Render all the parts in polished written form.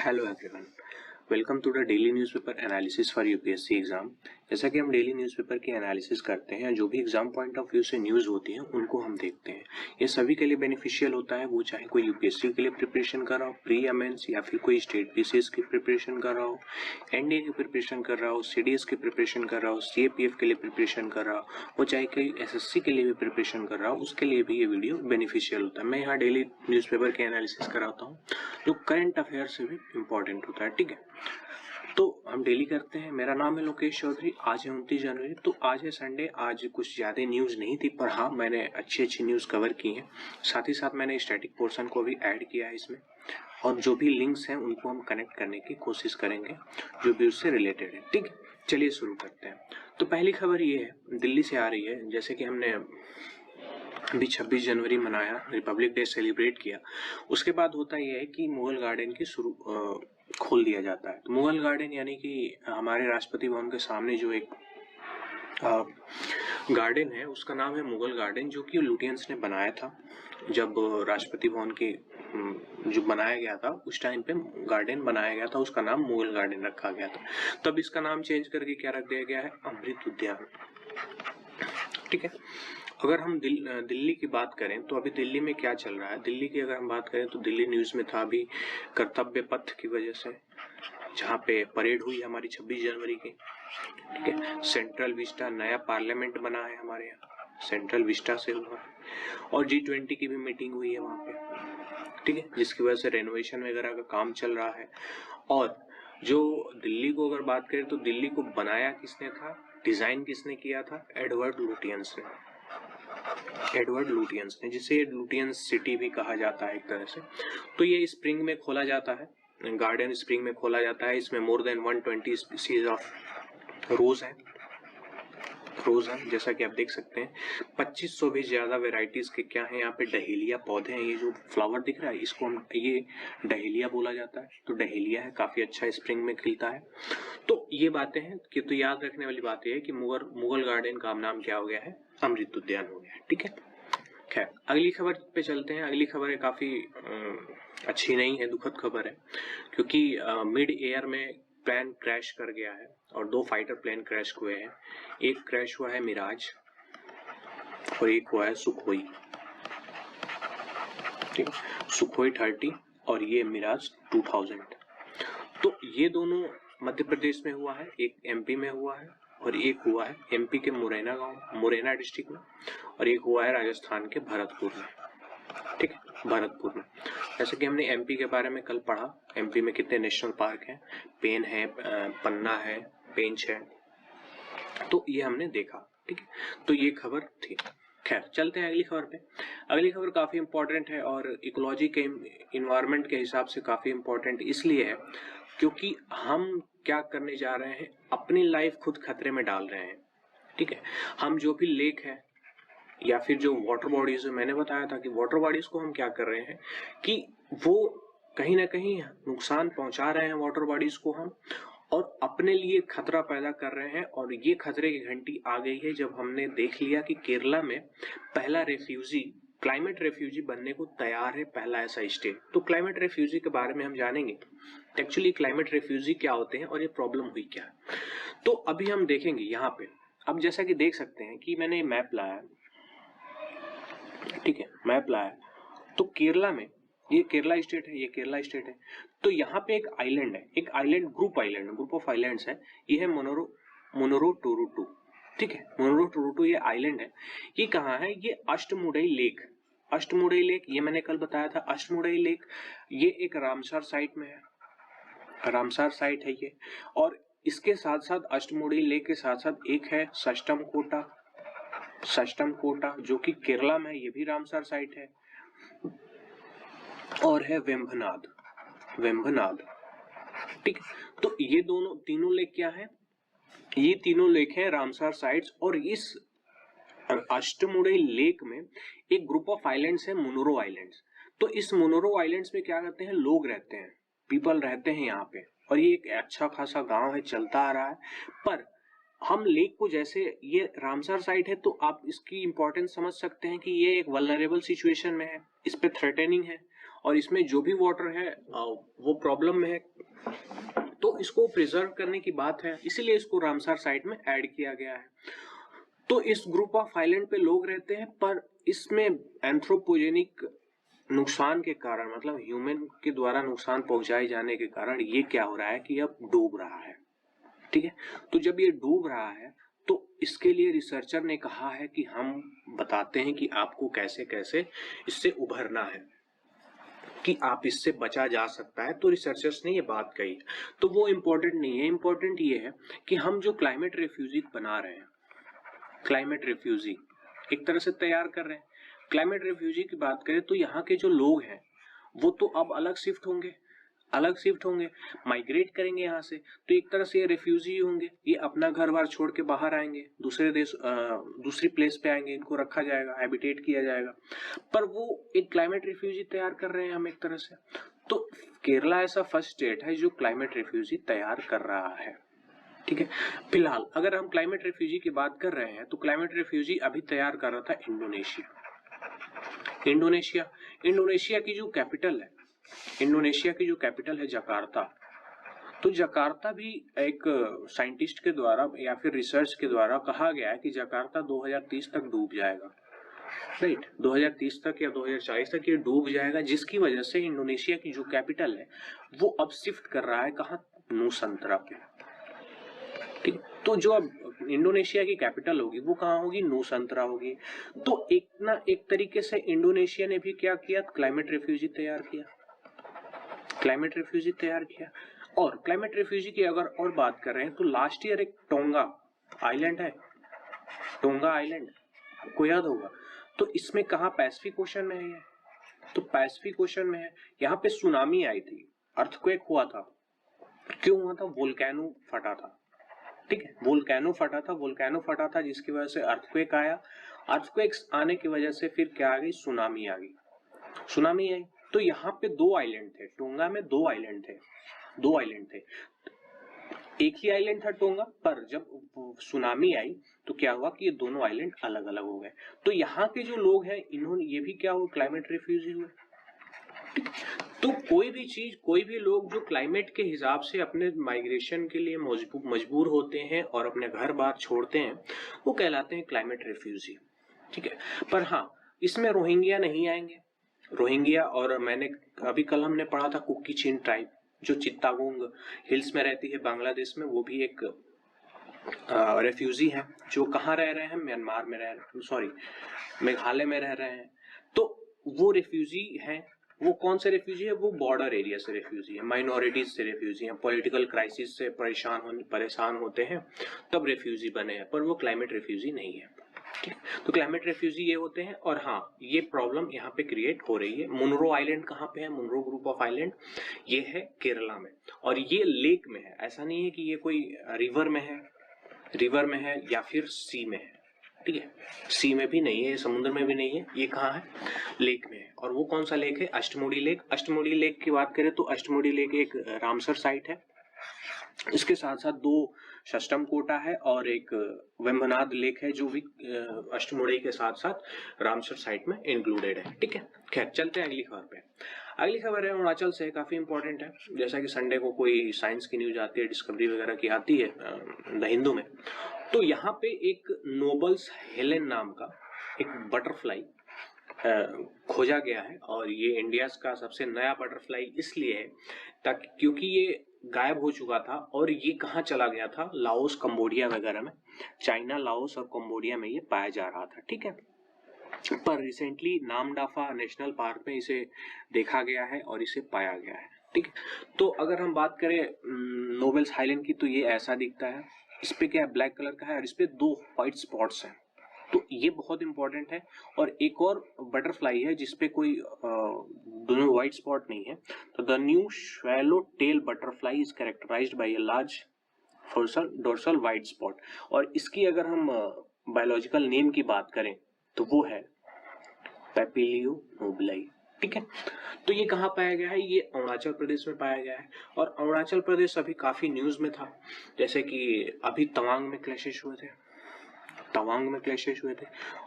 Hello everyone, welcome to the daily newspaper analysis for UPSC exam. जैसा कि हम daily newspaper की analysis करते हैं, जो भी एग्जाम पॉइंट ऑफ व्यू से न्यूज़ होती है उनको हम देखते हैं। ये सभी के लिए बेनिफिशियल होता है, वो चाहे कोई यूपीएससी के लिए प्रिपरेशन कर रहा हो, प्री एमेंस या फिर कोई स्टेट पीसीएस की प्रिपरेशन कर रहा हो, एनडीए की प्रिपरेशन कर रहा हो, सीडीएस की प्रिपरेशन कर रहा हो, सीएपीएफ के लिए प्रिपरेशन कर रहा हो, वो चाहे कोई एसएससी के लिए भी प्रिपरेशन कर रहा हो, उसके लिए भी ये वीडियो बेनिफिशियल होता है। मैं यहाँ डेली न्यूज़पेपर की एनालिसिस कराता हूँ जो करंट अफेयर से भी इम्पोर्टेंट होता है। ठीक है, तो हम डेली करते हैं। मेरा नाम है लोकेश चौधरी। आज है 29 जनवरी, तो आज है संडे। आज कुछ ज्यादा न्यूज नहीं थी, पर हाँ मैंने अच्छी न्यूज कवर की है। साथ ही साथ मैंने स्टैटिक पोर्शन को भी ऐड किया है इसमें, और जो भी लिंक्स हैं उनको हम कनेक्ट करने की कोशिश करेंगे जो भी उससे रिलेटेड है। ठीक है, चलिए शुरू करते हैं। तो पहली खबर ये है, दिल्ली से आ रही है। जैसे कि हमने अभी 26 जनवरी मनाया, रिपब्लिक डे सेलिब्रेट किया, उसके बाद होता यह है कि मुगल गार्डन की खोल दिया जाता है। तो मुगल गार्डन यानी कि हमारे राष्ट्रपति भवन के सामने जो एक गार्डन है, उसका नाम है मुगल गार्डन, जो कि लुटियंस ने बनाया था। जब राष्ट्रपति भवन के जो बनाया गया था उस टाइम पे गार्डन बनाया गया था, उसका नाम मुगल गार्डन रखा गया था। तब इसका नाम चेंज करके क्या रख दिया गया है, अमृत उद्यान। ठीक है, अगर हम दिल्ली की बात करें तो अभी दिल्ली में क्या चल रहा है, दिल्ली की अगर हम बात करें तो दिल्ली न्यूज में था अभी कर्तव्य पथ की वजह से, जहाँ पे परेड हुई हमारी 26 जनवरी की। ठीक है, सेंट्रल विस्टा नया पार्लियामेंट बना है हमारे यहाँ, सेंट्रल विस्टा से हुआ है। और G20 की भी मीटिंग हुई है वहाँ पे। ठीक है, जिसकी वजह से रेनोवेशन वगैरह का काम चल रहा है। और जो दिल्ली को अगर बात करें तो दिल्ली को बनाया किसने था, डिजाइन किसने किया था, एडवर्ड लुटियंस ने। एडवर्ड लुटियंस ने, जिसे लुटियंस सिटी भी कहा जाता है एक तरह से। तो ये स्प्रिंग में खोला जाता है, गार्डन स्प्रिंग में खोला जाता है। इसमें मोर देन 120 स्पीसीज ऑफ रोज है, जैसा कि आप देख सकते हैं। 2500 भी ज्यादा वेराइटीज के क्या है यहाँ पे, डहेलिया पौधे हैं। ये जो फ्लावर दिख रहा है इसको हम ये डहेलिया बोला जाता है। तो डहेलिया है, काफी अच्छा स्प्रिंग में खिलता है। तो ये बातें हैं कि तो याद रखने वाली बात यह है कि मुगल गार्डन का नाम क्या हो गया है, अमृत उद्यान हो गया है। ठीक है, खैर अगली खबर पे चलते हैं। अगली खबर है काफी अच्छी नहीं है, दुखद खबर है, क्योंकि मिड एयर में प्लेन क्रैश कर गया है और 2 फाइटर प्लेन क्रैश हुए हैं। एक क्रैश हुआ है मिराज और एक हुआ है सुखोई। ठीक, सुखोई 30 और ये मिराज 2000। तो ये दोनों मध्य प्रदेश में हुआ है, एक एमपी में हुआ है और एक हुआ है एमपी के मुरैना डिस्ट्रिक्ट में, और एक हुआ है राजस्थान के भरतपुर में। ठीक है, भरतपुर में। जैसे कि हमने एमपी के बारे में कल पढ़ा, एमपी में कितने नेशनल पार्क हैं, पेन है, पन्ना है, पेंच है, तो ये हमने देखा। ठीक है, तो ये खबर थी। खैर चलते हैं अगली खबर पे। अगली खबर काफी इंपॉर्टेंट है और इकोलॉजी के इन्वायरमेंट के हिसाब से काफी इंपॉर्टेंट इसलिए है क्योंकि हम क्या करने जा रहे हैं, अपनी लाइफ खुद खतरे में डाल रहे हैं। ठीक है, हम जो भी लेक है या फिर जो वाटर बॉडीज है, मैंने बताया था कि वाटर बॉडीज को हम क्या कर रहे हैं कि वो कहीं ना कहीं नुकसान पहुंचा रहे हैं वाटर बॉडीज को हम, और अपने लिए खतरा पैदा कर रहे हैं। और ये खतरे की घंटी आ गई है जब हमने देख लिया कि केरला में पहला रेफ्यूजी, क्लाइमेट रेफ्यूजी बनने को तैयार है, पहला ऐसा स्टेट। तो क्लाइमेट रेफ्यूजी के बारे में हम जानेंगे, एक्चुअली क्लाइमेट रेफ्यूजी क्या होते हैं और ये प्रॉब्लम हुई क्या है। तो अभी हम देखेंगे यहाँ पे। अब जैसा कि देख सकते हैं कि मैंने मैप लाया, ठीक है, मैप लाया, तो केरला में, ये केरला स्टेट है, ये केरला स्टेट है। तो यहाँ पे एक आइलैंड है, एक आइलैंड ग्रुप ऑफ आइलैंड्स है। ये है मोनोरोटुरु। ठीक है, मोनोरोटुरु ये आइलैंड है। ये कहाँ है, ये अष्टमुडई लेक, अष्टमुडई लेक, ये मैंने कल बताया था। अष्टमुडई लेक ये एक रामसर साइट में है, रामसर साइट है ये। और इसके साथ साथ अष्टमुडई लेक के साथ साथ एक है सष्टम कोटा जो कि केरला में है, ये भी रामसर साइट है। और है वेम्भनाद। ठीक, तो ये तीनों लेक क्या है, ये तीनों लेक है रामसर साइट्स। और इस अष्टमुडई लेक में एक ग्रुप ऑफ आइलैंड्स है, मुनुरो आइलैंड्स। तो इस मुनुरो आइलैंड्स में क्या करते हैं, लोग रहते हैं, पीपल रहते हैं यहाँ पे, और ये एक अच्छा खासा गांव है, चलता आ रहा है। पर हम लेक को, जैसे ये रामसर साइट है तो आप इसकी इंपॉर्टेंस समझ सकते हैं कि ये एक वल्नरेबल सिचुएशन में है, इस पे थ्रेटनिंग है। और इसमें जो भी वाटर है वो प्रॉब्लम में है, तो इसको प्रिजर्व करने की बात है, इसीलिए इसको रामसर साइट में ऐड किया गया है। तो इस ग्रुप ऑफ आइलैंड पे लोग रहते हैं, पर इसमें एंथ्रोपोजेनिक नुकसान के कारण, मतलब ह्यूमन के द्वारा नुकसान पहुंचाए जाने के कारण ये क्या हो रहा है कि अब डूब रहा है। ठीक है, तो जब ये डूब रहा है तो इसके लिए रिसर्चर ने कहा है कि हम बताते हैं कि आपको कैसे कैसे इससे उभरना है, कि आप इससे बचा जा सकता है। तो रिसर्चर्स ने ये बात कही है, तो वो इम्पोर्टेंट नहीं है। इम्पोर्टेंट ये है कि हम जो क्लाइमेट रेफ्यूजी बना रहे हैं, क्लाइमेट रेफ्यूजी एक तरह से तैयार कर रहे हैं। क्लाइमेट रेफ्यूजी की बात करें तो यहाँ के जो लोग हैं वो तो अब अलग शिफ्ट होंगे, माइग्रेट करेंगे यहाँ से, तो एक तरह से ये रेफ्यूजी होंगे, ये अपना घर बार छोड़ के बाहर आएंगे, दूसरे देश दूसरी प्लेस पे आएंगे, इनको रखा जाएगा, हैबिटेट किया जाएगा, पर वो एक क्लाइमेट रेफ्यूजी तैयार कर रहे हैं हम एक तरह से। तो केरला ऐसा फर्स्ट स्टेट है जो क्लाइमेट रेफ्यूजी तैयार कर रहा है। ठीक है, फिलहाल अगर हम क्लाइमेट रेफ्यूजी की बात कर रहे हैं तो क्लाइमेट रेफ्यूजी अभी तैयार कर रहा था इंडोनेशिया की जो कैपिटल है जकार्ता। तो जकार्ता भी एक साइंटिस्ट के द्वारा या फिर रिसर्च के द्वारा कहा गया है कि जकार्ता 2030 तक डूब जाएगा, राइट, 2030 तक या 2040 तक ये डूब जाएगा, जिसकी वजह से इंडोनेशिया की जो कैपिटल है वो अब शिफ्ट कर रहा है कहाँ, नुसंतरा पे। ठीक, तो जो अब इंडोनेशिया की कैपिटल होगी वो कहाँ होगी, नुसंतरा होगी। तो एक तरीके से इंडोनेशिया ने भी क्या किया, क्लाइमेट रेफ्यूजी तैयार किया। और क्लाइमेट रेफ्यूजी की अगर और बात कर रहे हैं तो लास्ट ईयर एक टोंगा आइलैंड आपको याद होगा, तो इसमें कहाँ, पैसिफिक ओशन में है ये, तो पैसिफिक ओशन में है। यहाँ पे सुनामी आई थी, अर्थक्वेक हुआ था। क्यों हुआ था, वोल्केनो फटा था। ठीक है, वोल्केनो फटा था जिसकी वजह से अर्थक्वेक आया। अर्थक्वेक आने की वजह से फिर क्या आ गई, सुनामी आई। तो यहाँ पे 2 आइलैंड थे, टोंगा में 2 आइलैंड थे। एक ही आइलैंड था टोंगा, पर जब सुनामी आई तो क्या हुआ कि ये दोनों आइलैंड अलग अलग हो गए। तो यहाँ के जो लोग हैं इन्होंने ये भी क्या हुआ, क्लाइमेट रेफ्यूजी हुए। तो कोई भी लोग जो क्लाइमेट के हिसाब से अपने माइग्रेशन के लिए मजबूर होते हैं और अपने घर बार छोड़ते हैं, वो कहलाते हैं क्लाइमेट रेफ्यूजी। ठीक है, पर हाँ, इसमें रोहिंग्या नहीं आएंगे। रोहिंग्या, और मैंने अभी कल हमने पढ़ा था कुकी चिन ट्राइब जो चित्तागोंग हिल्स में रहती है बांग्लादेश में, वो भी एक रेफ्यूजी है जो कहाँ रह रहे हैं, म्यांमार में मेघालय में रह रहे हैं। तो वो रेफ्यूजी हैं। वो कौन से रेफ्यूजी है, वो बॉर्डर एरिया से रेफ्यूजी है, माइनॉरिटीज से रेफ्यूजी हैं, पॉलिटिकल क्राइसिस से परेशान होते हैं तब रेफ्यूजी बने हैं, पर वो क्लाइमेट रेफ्यूजी नहीं है। ठीक, तो क्लाइमेट रेफ्यूजी ये होते हैं। और हाँ, ये प्रॉब्लम यहाँ पे क्रिएट हो रही है। मुनरो आइलैंड कहाँ पे है, मुनरो ग्रुप ऑफ आइलैंड ये है केरला में, और ये लेक में है। ऐसा नहीं है कि ये कोई रिवर में है या फिर सी में है। ठीक है, सी में भी नहीं है, समुद्र में भी नहीं है, ये कहाँ है, लेक में है। और वो कौन सा लेक है, अष्टमुडी लेक की बात करें तो अष्टमुडी लेक एक रामसर साइट है। इसके साथ साथ 2 शष्टमकोटा है और एक वेम्बनाद लेक है जो भी अष्टमुडी के साथ साथ रामसर साइट में इंक्लूडेड है। ठीक है, खैर चलते हैं अगली खबर पे। अगली खबर है अरुणाचल से, काफी इंपॉर्टेंट है। जैसा कि संडे को कोई साइंस की न्यूज आती है, डिस्कवरी वगैरह की आती है द हिंदू में, तो यहाँ पे एक नोबल्स हेलेन नाम का एक बटरफ्लाई खोजा गया है। और ये इंडिया का सबसे नया बटरफ्लाई इसलिए है ताकि क्योंकि ये गायब हो चुका था, और ये कहाँ चला गया था, लाओस, कंबोडिया वगैरह में, चाइना, लाओस और कंबोडिया में ये पाया जा रहा था। ठीक है, पर रिसेंटली नामडाफा नेशनल पार्क में इसे देखा गया है और इसे पाया गया है। ठीक है, तो अगर हम बात करें नोबल्स हाइलैंड की, तो ये ऐसा दिखता है। इस पे क्या है, ब्लैक कलर का है, और इस पे 2 व्हाइट स्पॉट्स हैं, तो ये बहुत इंपॉर्टेंट है। और एक और बटरफ्लाई है जिसपे कोई दोनों व्हाइट स्पॉट नहीं है, तो the new swallow tail butterfly is characterized by a large dorsal white spot. और इसकी अगर हम बायोलॉजिकल नेम की बात करें तो वो है पेपिलियो नोबिलाई। ठीक है, तो ये कहाँ पाया गया है, ये अरुणाचल प्रदेश में पाया गया है। और अरुणाचल प्रदेश अभी काफी न्यूज में था, जैसे कि अभी तवांग में क्लैशेस हुए थे,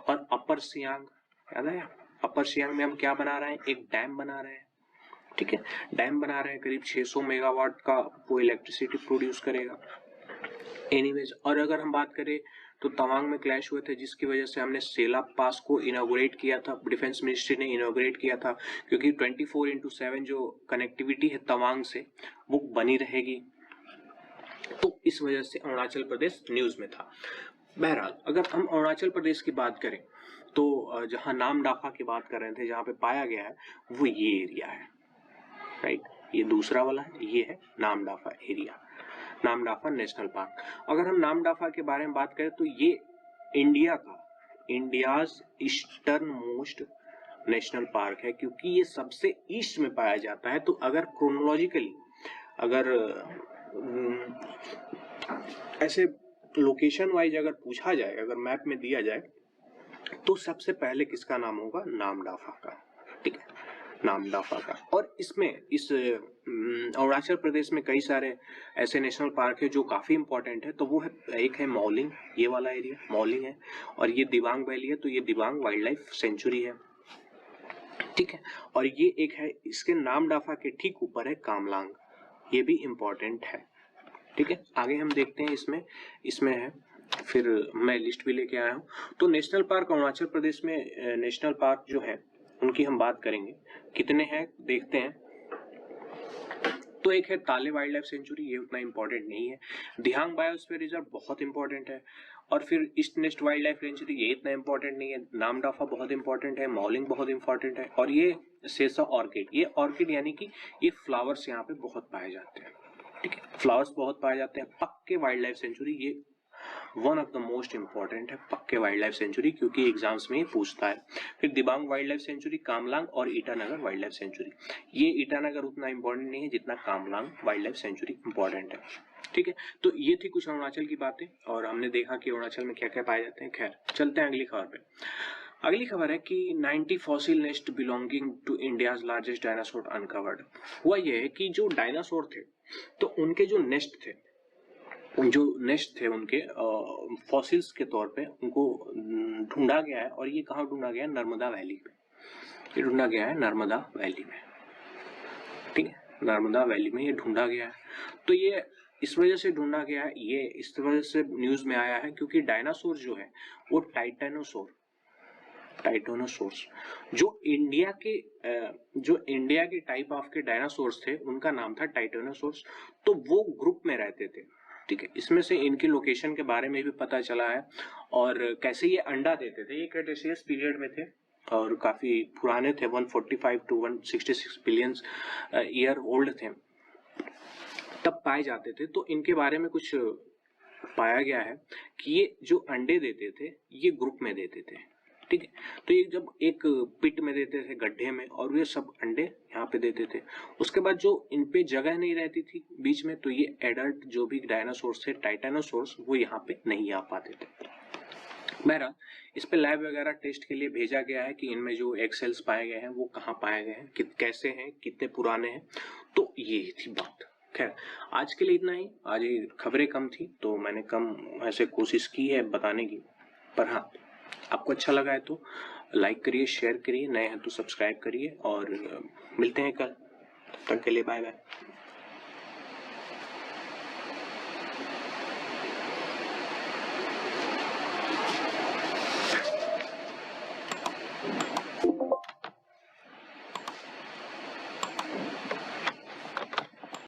और अपर सियांग, याद आया, अपर सियांग में हम क्या बना रहे हैं, एक डैम बना रहे हैं। ठीक है, डैम बना रहे हैं, करीब 600 मेगावाट का वो इलेक्ट्रिसिटी प्रोड्यूस करेगा। एनीवेज, और अगर हम बात करें तो तवांग में क्लैश हुए थे, जिसकी वजह से हमने सेला पास को इनॉग्रेट किया था, डिफेंस मिनिस्ट्री ने इनॉग्रेट किया था, क्योंकि 24/7 जो कनेक्टिविटी है तवांग से वो बनी रहेगी। तो इस वजह से अरुणाचल प्रदेश न्यूज में था। बहरहाल, अगर हम अरुणाचल प्रदेश की बात करें तो जहां नामदाफा की बात कर रहे थे, जहां पे पाया गया है वो ये एरिया है, राइट, ये दूसरा वाला है, ये है Namdapha area, Namdapha national park. अगर हम नामदाफा के बारे में बात करें तो ये India's eastern most national park है, क्योंकि ये सबसे ईस्ट में पाया जाता है। तो अगर क्रोनोलॉजिकली अगर ऐसे लोकेशन वाइज अगर पूछा जाए, अगर मैप में दिया जाए, तो सबसे पहले किसका नाम होगा? नामदाफा का, ठीक है, नामदाफा का। और इसमें इस अरुणाचल प्रदेश में कई सारे ऐसे नेशनल पार्क है जो काफी इंपॉर्टेंट है। तो वो है, एक है मौलिंग, ये वाला एरिया मौलिंग है, और ये दिबांग वैली है, तो ये दिबांग वाइल्ड लाइफ सेंचुरी है, ठीक है। और ये एक है, इसके नामदाफा के ठीक ऊपर है कामलांग, ये भी इंपॉर्टेंट है, ठीक है। आगे हम देखते हैं, इसमें है, फिर मैं लिस्ट भी लेके आया हूँ। तो नेशनल पार्क अरुणाचल प्रदेश में नेशनल पार्क जो है उनकी हम बात करेंगे, कितने हैं देखते हैं। तो एक है ताले वाइल्ड लाइफ सेंचुरी, ये उतना इंपॉर्टेंट नहीं है। दिहांग बायोस्फीयर रिजर्व बहुत इंपॉर्टेंट है, और फिर east nest wild life sanctuary, ये इतना इंपॉर्टेंट नहीं है। नामदाफा बहुत इंपॉर्टेंट है, मौलिंग बहुत इंपॉर्टेंट है, और ये सेसा ऑर्किड, ये ऑर्किड यानी कि ये फ्लावर्स यहाँ पे बहुत पाए जाते हैं, ठीक है, फ्लावर्स बहुत पाए जाते हैं। पक्के वाइल्ड लाइफ सेंचुरी, ये one of the most important है, पक्के वाइल्ड लाइफ सेंचुरी, क्योंकि एग्जाम्स में पूछता है। फिर Dibang wild life sanctuary, Kamlang और ईटानगर वाइल्ड लाइफ सेंचुरी। ये ईटानगर उतना इंपॉर्टेंट नहीं है जितना Kamlang wild life sanctuary important है, ठीक है। तो ये थी कुछ अरुणाचल की बातें, और हमने देखा कि अरुणाचल में क्या क्या पाए जाते हैं। खैर, चलते हैं अगली खबर पे। अगली खबर है कि 90 fossil nest belonging to India's largest dinosaur uncovered. हुआ यह है कि जो डायनासोर थे, तो उनके जो नेस्ट थे, उनके फॉसिल्स के तौर पे उनको ढूंढा गया है। और ये कहाँ ढूंढा गया है? नर्मदा वैली में, ये ढूंढा गया है नर्मदा वैली में, ठीक है, नर्मदा वैली में ये ढूंढा गया है। तो ये इस वजह से ढूंढा गया है, ये इस वजह से न्यूज में आया है, क्योंकि डायनासोर जो है वो टाइटेनोसोर्स जो इंडिया के टाइप ऑफ के डायनासोर्स थे, उनका नाम था टाइटेनोसोर्स। तो वो ग्रुप में रहते थे, ठीक है। इसमें से इनकी लोकेशन के बारे में भी पता चला है, और कैसे ये अंडा देते थे। ये क्रेटेशियस पीरियड में थे और काफी पुराने थे, 145 to 166 बिलियन ईयर ओल्ड थे, तब पाए जाते थे। तो इनके बारे में कुछ पाया गया है कि ये जो अंडे देते थे ये ग्रुप में देते थे, ठीक है। तो ये जब एक पिट में देते थे, गड्ढे में, और ये सब अंडे यहाँ पे देते थे। उसके बाद जो इन पे जगह नहीं रहती थी बीच में, तो ये एडल्ट जो भी डायनासोर्स थे, टाइटेनोसोर्स, वो यहाँ पे नहीं आ पाते थे। बहरहाल, इस पे लैब वगैरह टेस्ट के लिए भेजा गया है कि इनमें जो एक्सेल्स पाए गए हैं वो कहाँ पाए गए हैं, कैसे हैं, कितने पुराने हैं। तो ये थी बात। खैर, आज के लिए इतना ही। आज ये खबरें कम थी तो मैंने कम ऐसे कोशिश की है बताने की, पर हाँ, आपको अच्छा लगा है तो लाइक करिए, शेयर करिए, नए हैं तो सब्सक्राइब करिए, और मिलते हैं कल। तब तक के लिए बाय बाय।